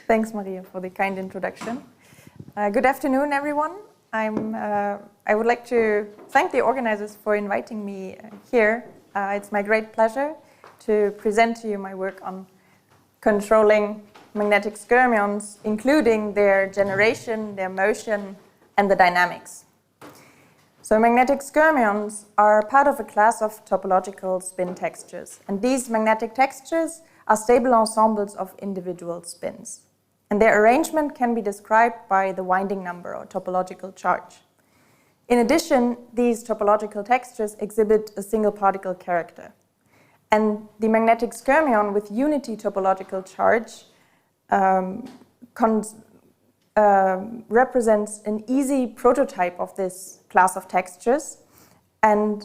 Thanks, Maria, for the kind introduction. Good afternoon, everyone. I would like to thank the organizers for inviting me here. It's my great pleasure to present to you my work on controlling magnetic skyrmions, including their generation, their motion, and the dynamics. So magnetic skyrmions are part of a class of topological spin textures. And these magnetic textures are stable ensembles of individual spins. And their arrangement can be described by the winding number or topological charge. In addition, these topological textures exhibit a single particle character. And the magnetic skyrmion with unity topological charge represents an easy prototype of this class of textures, and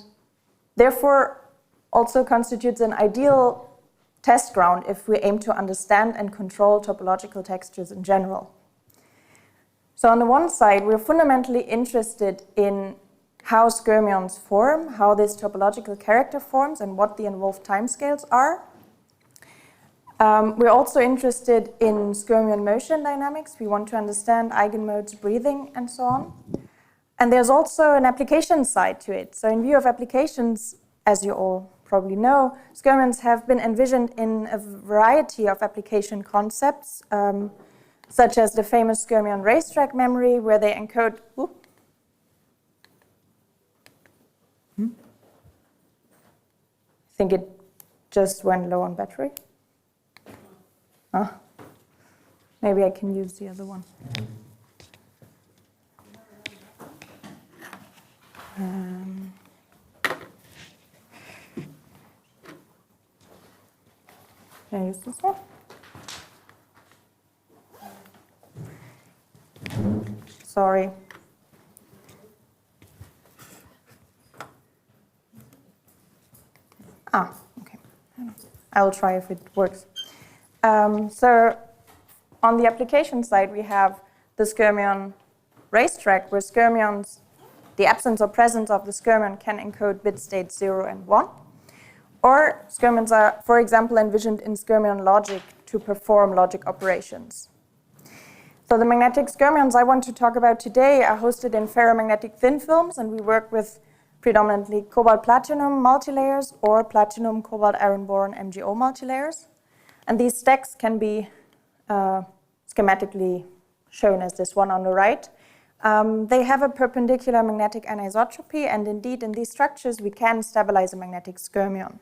therefore also constitutes an ideal test ground if we aim to understand and control topological textures in general. So on the one side, we're fundamentally interested in how skyrmions form, how this topological character forms, and what the involved timescales are. We're also interested in skyrmion motion dynamics. We want to understand eigenmodes, breathing, and so on. And there's also an application side to it. So in view of applications, as you all probably know, skyrmions have been envisioned in a variety of application concepts, such as the famous skyrmion racetrack memory, where they encode... I think it just went low on battery. Maybe I can use the other one. Can I use this one? Sorry. Okay. I will try if it works. So on the application side, we have the skyrmion racetrack, where skyrmions, the absence or presence of the skyrmion can encode bit states 0 and 1. Or skyrmions are, for example, envisioned in skyrmion logic to perform logic operations. So the magnetic skyrmions I want to talk about today are hosted in ferromagnetic thin films, and we work with predominantly cobalt-platinum multilayers or platinum-cobalt-iron-boron MgO multilayers. And these stacks can be schematically shown as this one on the right. They have a perpendicular magnetic anisotropy, and indeed in these structures we can stabilize a magnetic skyrmion.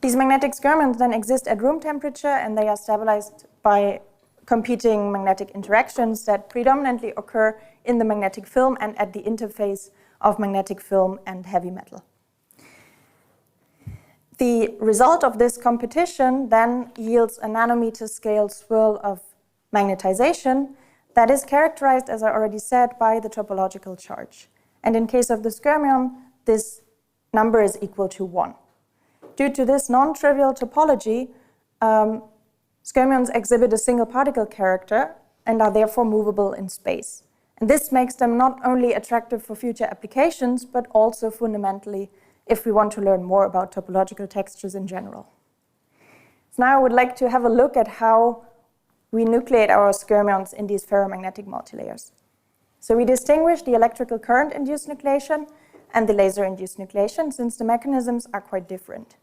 These magnetic skyrmions then exist at room temperature, and they are stabilized by competing magnetic interactions that predominantly occur in the magnetic film and at the interface of magnetic film and heavy metal. The result of this competition then yields a nanometer scale swirl of magnetization that is characterized, as I already said, by the topological charge. And in case of the skyrmion, this number is equal to 1. Due to this non-trivial topology, skyrmions exhibit a single particle character and are therefore movable in space. And this makes them not only attractive for future applications, but also fundamentally if we want to learn more about topological textures in general. So now I would like to have a look at how we nucleate our skyrmions in these ferromagnetic multilayers. So we distinguish the electrical current-induced nucleation and the laser-induced nucleation, since the mechanisms are quite different.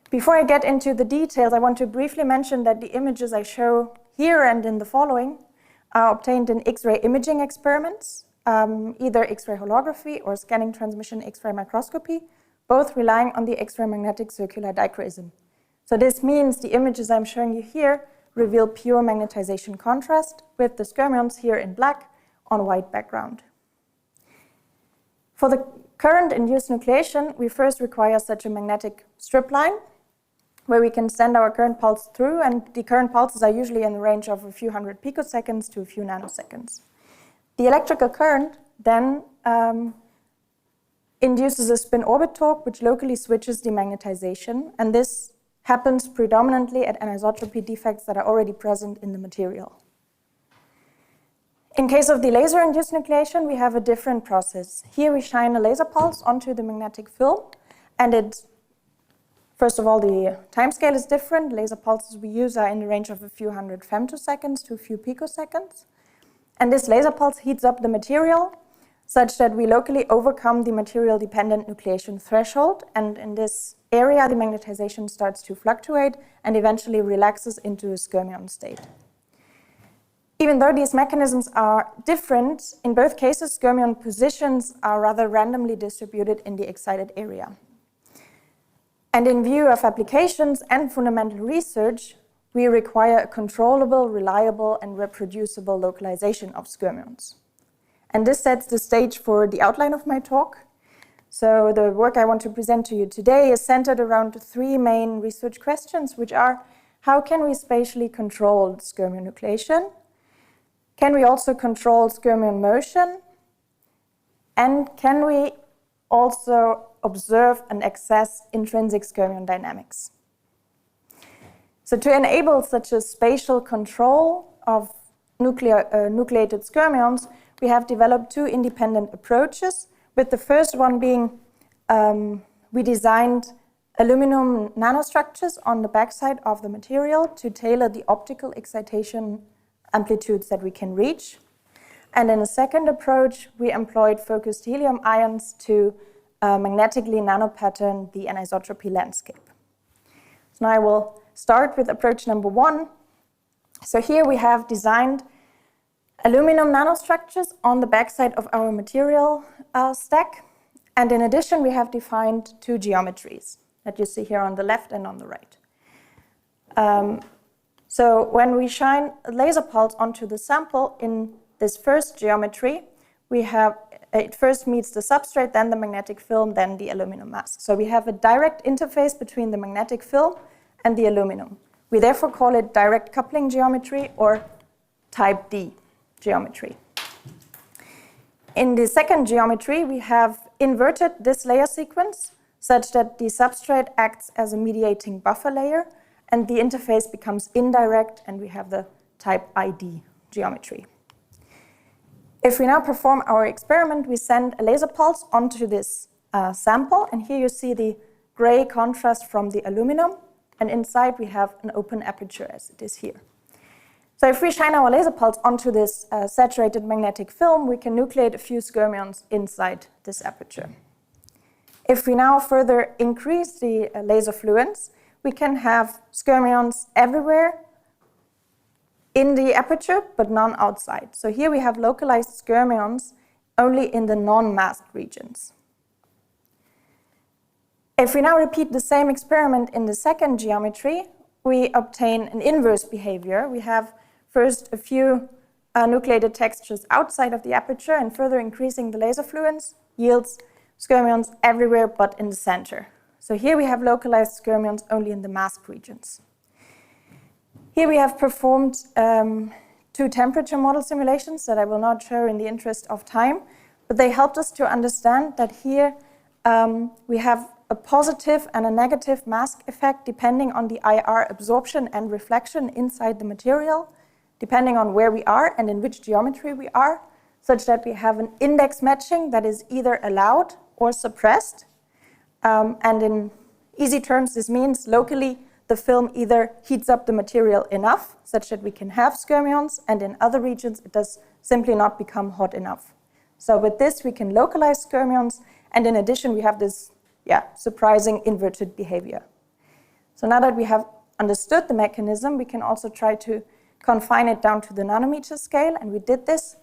Before I get into the details, I want to briefly mention that the images I show here and in the following are obtained in X-ray imaging experiments, either X-ray holography or scanning transmission X-ray microscopy, both relying on the X-ray magnetic circular dichroism. So this means the images I'm showing you here reveal pure magnetization contrast, with the skyrmions here in black on a white background. For the current-induced nucleation, we first require such a magnetic strip line, where we can send our current pulse through, and the current pulses are usually in the range of a few hundred picoseconds to a few nanoseconds. The electrical current then induces a spin-orbit torque, which locally switches the magnetization, and this happens predominantly at anisotropy defects that are already present in the material. In case of the laser-induced nucleation, we have a different process. Here we shine a laser pulse onto the magnetic film, and it First of all, the timescale is different. Laser pulses we use are in the range of a few hundred femtoseconds to a few picoseconds. And this laser pulse heats up the material such that we locally overcome the material-dependent nucleation threshold. And in this area, the magnetization starts to fluctuate and eventually relaxes into a skyrmion state. Even though these mechanisms are different, in both cases, skyrmion positions are rather randomly distributed in the excited area. And in view of applications and fundamental research, we require a controllable, reliable, and reproducible localization of skyrmions. And this sets the stage for the outline of my talk. So the work I want to present to you today is centered around three main research questions, which are: how can we spatially control skyrmion nucleation? Can we also control skyrmion motion? And can we also observe and access intrinsic skyrmion dynamics? So to enable such a spatial control of nucleated skyrmions, we have developed two independent approaches, with the first one being we designed aluminum nanostructures on the backside of the material to tailor the optical excitation amplitudes that we can reach. And in a second approach, we employed focused helium ions to magnetically nanopattern the anisotropy landscape. So now I will start with approach number one. So here we have designed aluminum nanostructures on the backside of our material stack. And in addition, we have defined two geometries that you see here on the left and on the right. So when we shine a laser pulse onto the sample in this first geometry, we have it first meets the substrate, then the magnetic film, then the aluminum mask. So we have a direct interface between the magnetic film and the aluminum. We therefore call it direct coupling geometry or type D geometry. In the second geometry, we have inverted this layer sequence such that the substrate acts as a mediating buffer layer and the interface becomes indirect, and we have the type ID geometry. If we now perform our experiment, we send a laser pulse onto this sample, and here you see the gray contrast from the aluminum, and inside we have an open aperture as it is here. So if we shine our laser pulse onto this saturated magnetic film, we can nucleate a few skyrmions inside this aperture. If we now further increase the laser fluence, we can have skyrmions everywhere in the aperture, but none outside. So here we have localized skyrmions only in the non-masked regions. If we now repeat the same experiment in the second geometry, we obtain an inverse behavior. We have first a few nucleated textures outside of the aperture, and further increasing the laser fluence yields skyrmions everywhere but in the center. So here we have localized skyrmions only in the masked regions. Here we have performed two temperature model simulations that I will not show in the interest of time, but they helped us to understand that here we have a positive and a negative mask effect depending on the IR absorption and reflection inside the material, depending on where we are and in which geometry we are, such that we have an index matching that is either allowed or suppressed. And in easy terms, this means locally the film either heats up the material enough such that we can have skyrmions, and in other regions it does simply not become hot enough. So with this we can localize skyrmions, and in addition we have this surprising inverted behavior. So now that we have understood the mechanism, we can also try to confine it down to the nanometer scale, and we did this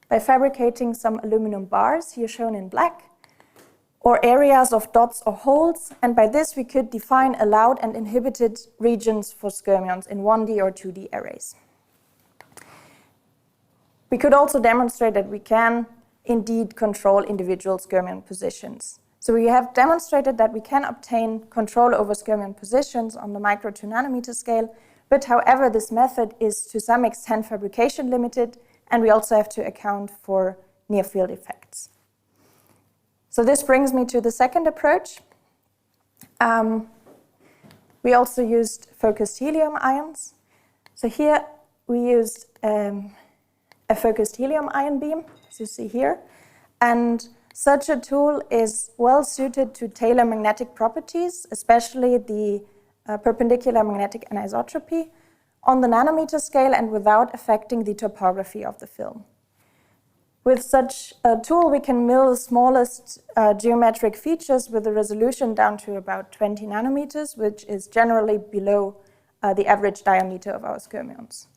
by fabricating some aluminum bars, here shown in black, or areas of dots or holes, and by this we could define allowed and inhibited regions for skyrmions in 1D or 2D arrays. We could also demonstrate that we can indeed control individual skyrmion positions. So we have demonstrated that we can obtain control over skyrmion positions on the micro to nanometer scale, but however this method is to some extent fabrication limited, and we also have to account for near field effects. So this brings me to the second approach. We also used focused helium ions. So here we used a focused helium ion beam, as you see here. And such a tool is well suited to tailor magnetic properties, especially the perpendicular magnetic anisotropy, on the nanometer scale and without affecting the topography of the film. With such a tool, we can mill the smallest geometric features with a resolution down to about 20 nanometers, which is generally below the average diameter of our skyrmions.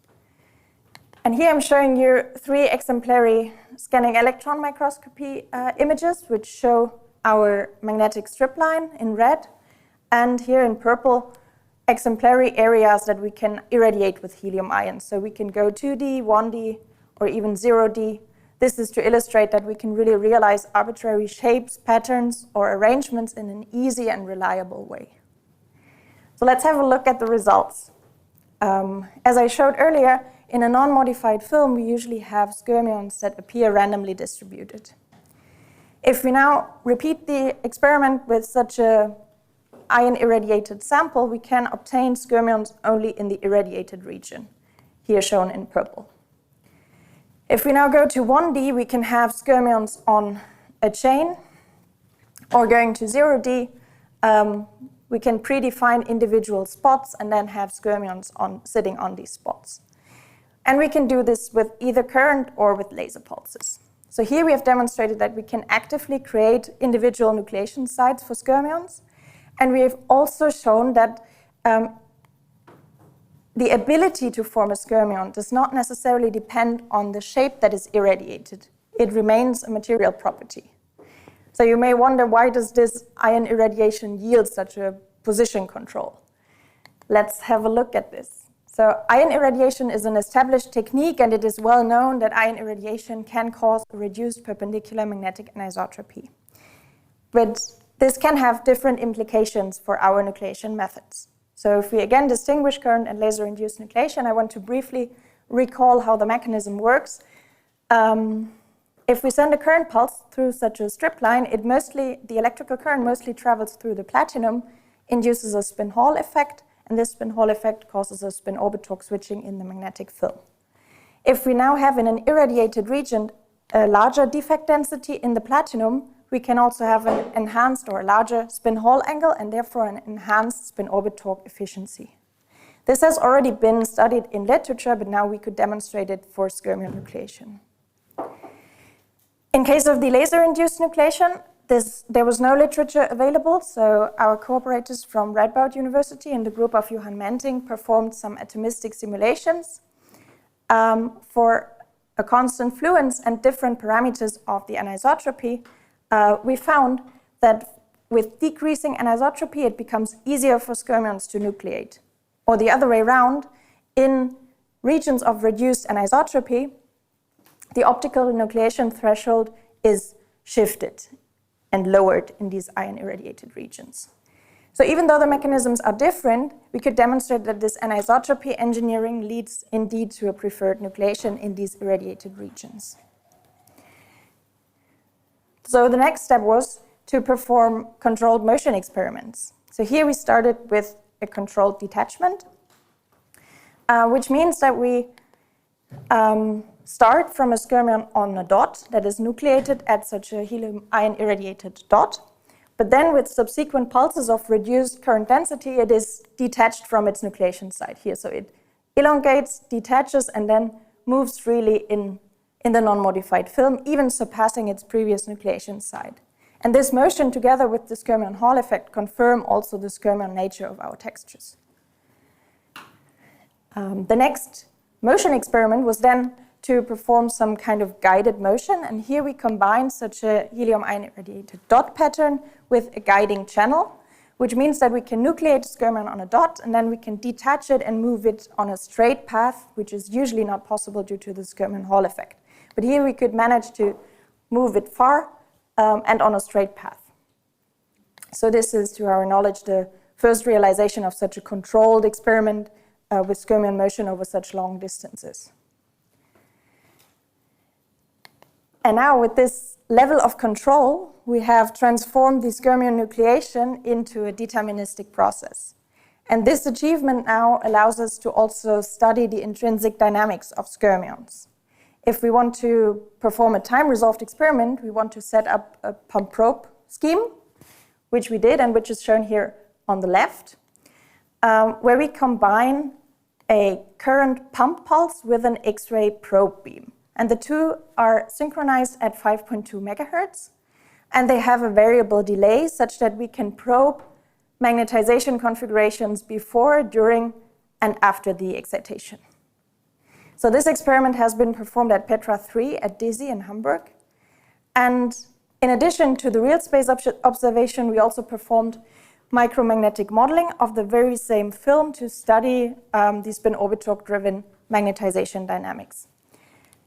And here I'm showing you 3 exemplary scanning electron microscopy images, which show our magnetic strip line in red, and here in purple, exemplary areas that we can irradiate with helium ions. So we can go 2D, 1D, or even 0D. This is to illustrate that we can really realize arbitrary shapes, patterns, or arrangements in an easy and reliable way. So let's have a look at the results. As I showed earlier, in a non-modified film, we usually have skyrmions that appear randomly distributed. If we now repeat the experiment with such a ion-irradiated sample, we can obtain skyrmions only in the irradiated region, here shown in purple. If we now go to 1D, we can have skyrmions on a chain, or going to 0D, we can predefine individual spots and then have skyrmions sitting on these spots. And we can do this with either current or with laser pulses. So here we have demonstrated that we can actively create individual nucleation sites for skyrmions. And we have also shown that the ability to form a skyrmion does not necessarily depend on the shape that is irradiated. It remains a material property. So you may wonder, why does this ion irradiation yield such a position control? Let's have a look at this. So ion irradiation is an established technique, and it is well known that ion irradiation can cause a reduced perpendicular magnetic anisotropy. But this can have different implications for our nucleation methods. So if we again distinguish current and laser-induced nucleation, I want to briefly recall how the mechanism works. If we send a current pulse through such a strip line, the electrical current mostly travels through the platinum, induces a spin Hall effect, and this spin Hall effect causes a spin-orbit torque switching in the magnetic film. If we now have in an irradiated region a larger defect density in the platinum, we can also have an enhanced or a larger spin Hall angle and therefore an enhanced spin-orbit torque efficiency. This has already been studied in literature, but now we could demonstrate it for skyrmion nucleation. In case of the laser-induced nucleation, there was no literature available, so our cooperators from Radboud University and the group of Johan Menting performed some atomistic simulations for a constant fluence and different parameters of the anisotropy. We found that with decreasing anisotropy, it becomes easier for skyrmions to nucleate. Or the other way around, in regions of reduced anisotropy, the optical nucleation threshold is shifted and lowered in these ion-irradiated regions. So even though the mechanisms are different, we could demonstrate that this anisotropy engineering leads indeed to a preferred nucleation in these irradiated regions. So the next step was to perform controlled motion experiments. So here we started with a controlled detachment, which means that we start from a skyrmion on a dot that is nucleated at such a helium ion irradiated dot, but then with subsequent pulses of reduced current density, it is detached from its nucleation site here. So it elongates, detaches, and then moves freely in the non-modified film, even surpassing its previous nucleation site. And this motion, together with the Skyrmion Hall effect, confirm also the skyrmion nature of our textures. The next motion experiment was then to perform some kind of guided motion, and here we combine such a helium ion irradiated dot pattern with a guiding channel, which means that we can nucleate a skyrmion on a dot, and then we can detach it and move it on a straight path, which is usually not possible due to the Skyrmion Hall effect. But here we could manage to move it far and on a straight path. So this is, to our knowledge, the first realization of such a controlled experiment with skyrmion motion over such long distances. And now with this level of control, we have transformed the skyrmion nucleation into a deterministic process. And this achievement now allows us to also study the intrinsic dynamics of skyrmions. if we want to perform a time-resolved experiment, we want to set up a pump-probe scheme, which we did and which is shown here on the left, where we combine a current pump pulse with an X-ray probe beam. And the two are synchronized at 5.2 megahertz, and they have a variable delay such that we can probe magnetization configurations before, during, and after the excitation. So this experiment has been performed at Petra 3 at DESY in Hamburg. And in addition to the real space observation, we also performed micromagnetic modeling of the very same film to study the spin-orbit torque-driven magnetization dynamics.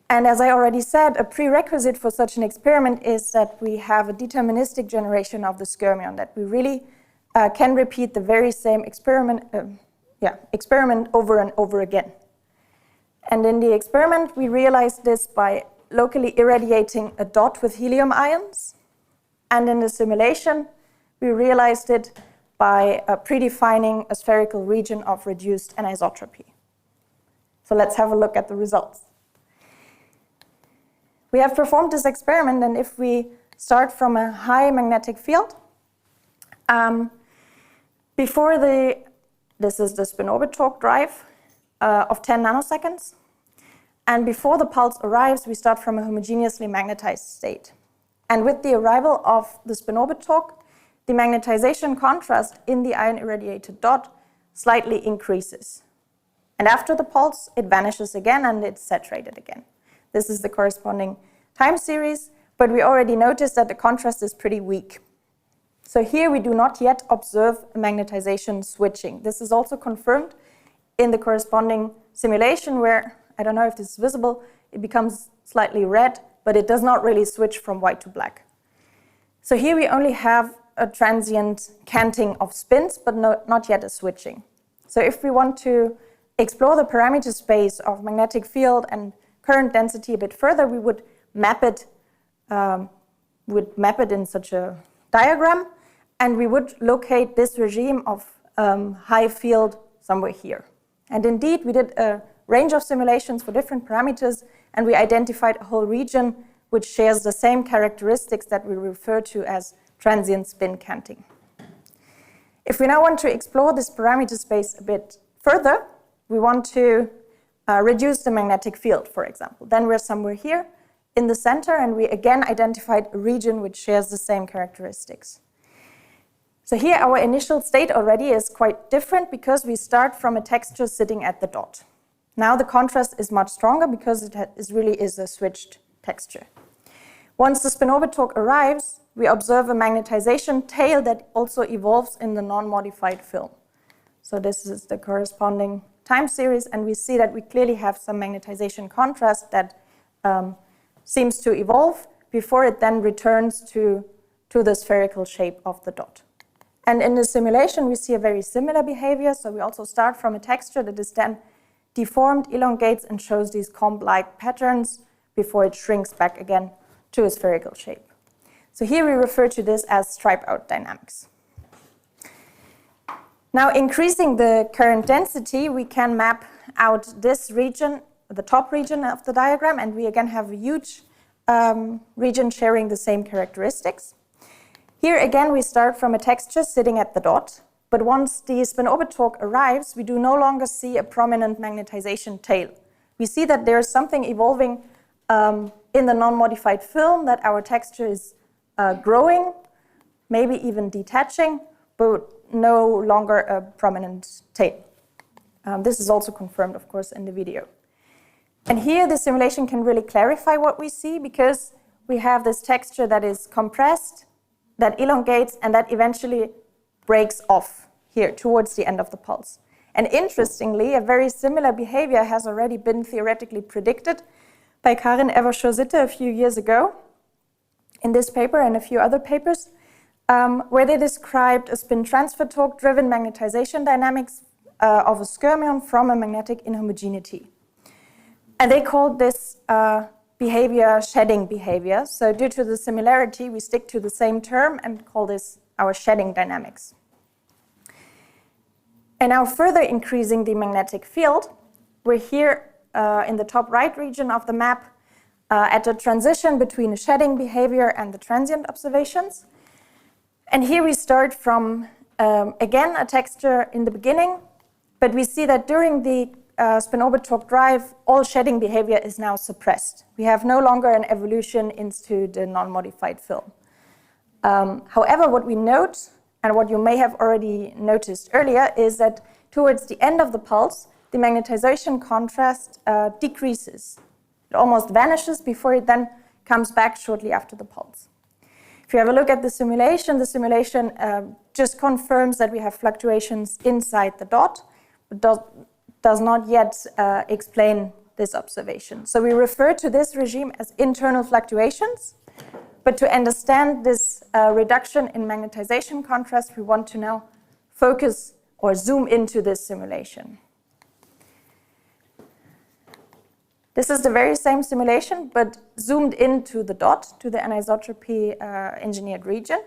And as I already said, a prerequisite for such an experiment is that we have a deterministic generation of the skyrmion, that we really can repeat the very same experiment over and over again. And in the experiment, we realized this by locally irradiating a dot with helium ions. And in the simulation, we realized it by predefining a spherical region of reduced anisotropy. So let's have a look at the results. We have performed this experiment, and if we start from a high magnetic field, this is the spin-orbit torque drive of 10 nanoseconds. And before the pulse arrives, we start from a homogeneously magnetized state. And with the arrival of the spin-orbit torque, the magnetization contrast in the ion-irradiated dot slightly increases. And after the pulse, it vanishes again and it's saturated again. This is the corresponding time series, but we already noticed that the contrast is pretty weak. So here we do not yet observe magnetization switching. This is also confirmed in the corresponding simulation where, I don't know if this is visible, it becomes slightly red, but it does not really switch from white to black. So here we only have a transient canting of spins, but not yet a switching. So if we want to explore the parameter space of magnetic field and current density a bit further, we would map it in such a diagram, and we would locate this regime of high field somewhere here. And indeed, we did a range of simulations for different parameters, and we identified a whole region which shares the same characteristics that we refer to as transient spin canting. If we now want to explore this parameter space a bit further, we want to reduce the magnetic field, for example. Then we're somewhere here in the center, and we again identified a region which shares the same characteristics. So here our initial state already is quite different because we start from a texture sitting at the dot. Now the contrast is much stronger because it really is a switched texture. Once the spin-orbit torque arrives, we observe a magnetization tail that also evolves in the non-modified film. So this is the corresponding time series, and we see that we clearly have some magnetization contrast that seems to evolve before it then returns to the spherical shape of the dot. And in the simulation, we see a very similar behavior. So we also start from a texture that is then deformed, elongates, and shows these comb-like patterns before it shrinks back again to a spherical shape. So here we refer to this as stripe-out dynamics. Now, increasing the current density, we can map out this region, the top region of the diagram, and we again have a huge region sharing the same characteristics. Here again, we start from a texture sitting at the dot, but once the spin-orbit torque arrives, we do no longer see a prominent magnetization tail. We see that there is something evolving in the non-modified film, that our texture is growing, maybe even detaching, but no longer a prominent tail. This is also confirmed, of course, in the video. And here the simulation can really clarify what we see, because we have this texture that is compressed, that elongates, and that eventually breaks off here towards the end of the pulse. And interestingly, a very similar behavior has already been theoretically predicted by Karin Evershaw-Sitte a few years ago in this paper and a few other papers, where they described a spin transfer torque-driven magnetization dynamics of a skyrmion from a magnetic inhomogeneity. And they called this behavior shedding behavior. So due to the similarity, we stick to the same term and call this our shedding dynamics. And now further increasing the magnetic field, we're here in the top right region of the map at the transition between the shedding behavior and the transient observations. And here we start from, again, a texture in the beginning, but we see that during the spin-orbit torque drive, all shedding behavior is now suppressed. We have no longer an evolution into the non-modified film. However, what we note, and what you may have already noticed earlier, is that towards the end of the pulse, the magnetization contrast decreases. It almost vanishes before it then comes back shortly after the pulse. If you have a look at the simulation just confirms that we have fluctuations inside the dot, but does not yet explain this observation. So we refer to this regime as internal fluctuations, but to understand this reduction in magnetization contrast, we want to now focus or zoom into this simulation. This is the very same simulation, but zoomed into the dot, to the anisotropy engineered region,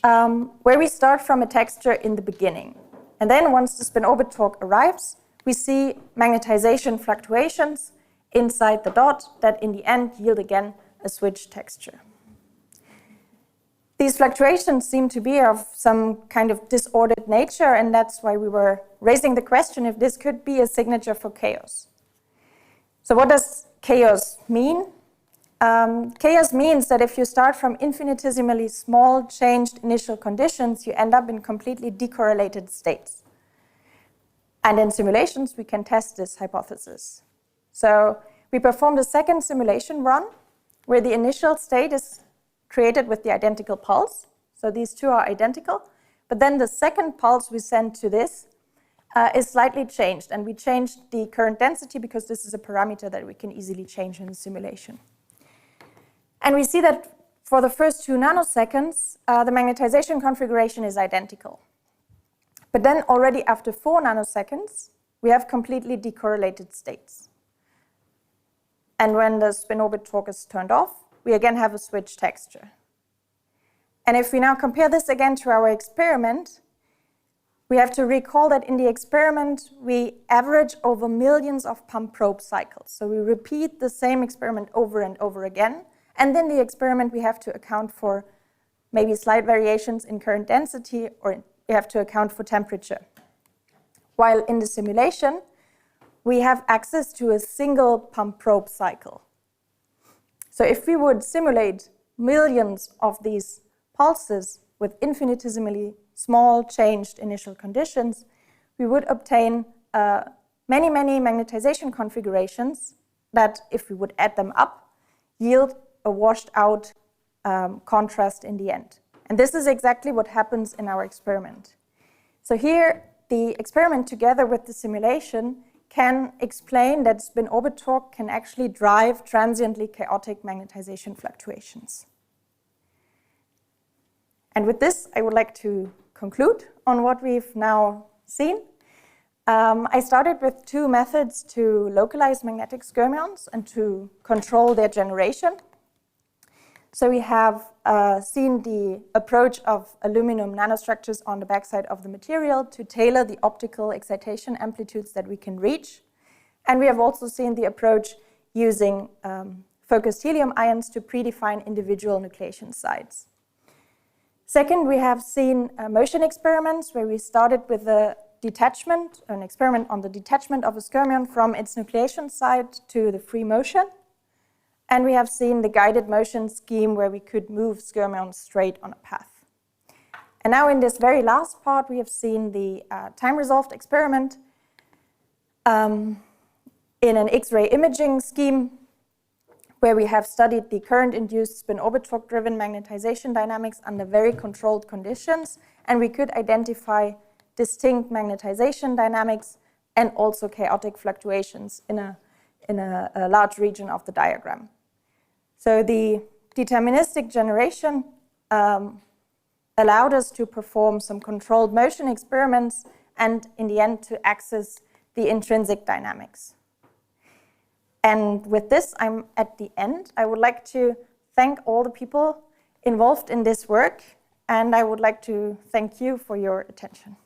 where we start from a texture in the beginning. And then once the spin-orbit torque arrives, we see magnetization fluctuations inside the dot that in the end yield again a switch texture. These fluctuations seem to be of some kind of disordered nature, and that's why we were raising the question if this could be a signature for chaos. So what does chaos mean? Chaos means that if you start from infinitesimally small changed initial conditions, you end up in completely decorrelated states. And in simulations, we can test this hypothesis. So we performed a second simulation run where the initial state is created with the identical pulse. So these two are identical. But then the second pulse we send to this is slightly changed. And we changed the current density because this is a parameter that we can easily change in the simulation. And we see that for the first 2 nanoseconds, the magnetization configuration is identical. But then already after 4 nanoseconds, we have completely decorrelated states. And when the spin-orbit torque is turned off, we again have a switch texture. And if we now compare this again to our experiment, we have to recall that in the experiment, we average over millions of pump probe cycles. So we repeat the same experiment over and over again. And in the experiment, we have to account for maybe slight variations in current density, or we have to account for temperature. While in the simulation, we have access to a single pump probe cycle. So if we would simulate millions of these pulses with infinitesimally small changed initial conditions, we would obtain many, many magnetization configurations that, if we would add them up, yield a washed out contrast in the end. And this is exactly what happens in our experiment. So here, the experiment together with the simulation can explain that spin-orbit torque can actually drive transiently chaotic magnetization fluctuations. And with this, I would like to conclude on what we've now seen. I started with 2 methods to localize magnetic skyrmions and to control their generation. So we have seen the approach of aluminum nanostructures on the backside of the material to tailor the optical excitation amplitudes that we can reach. And we have also seen the approach using focused helium ions to predefine individual nucleation sites. Second, we have seen motion experiments where we started with a detachment, an experiment on the detachment of a skyrmion from its nucleation site to the free motion. And we have seen the guided motion scheme where we could move skyrmions straight on a path. And now in this very last part, we have seen the time-resolved experiment in an X-ray imaging scheme where we have studied the current-induced spin-orbit torque-driven magnetization dynamics under very controlled conditions, and we could identify distinct magnetization dynamics and also chaotic fluctuations in a large region of the diagram. So the deterministic generation allowed us to perform some controlled motion experiments and in the end to access the intrinsic dynamics. And with this, I'm at the end. I would like to thank all the people involved in this work, and I would like to thank you for your attention.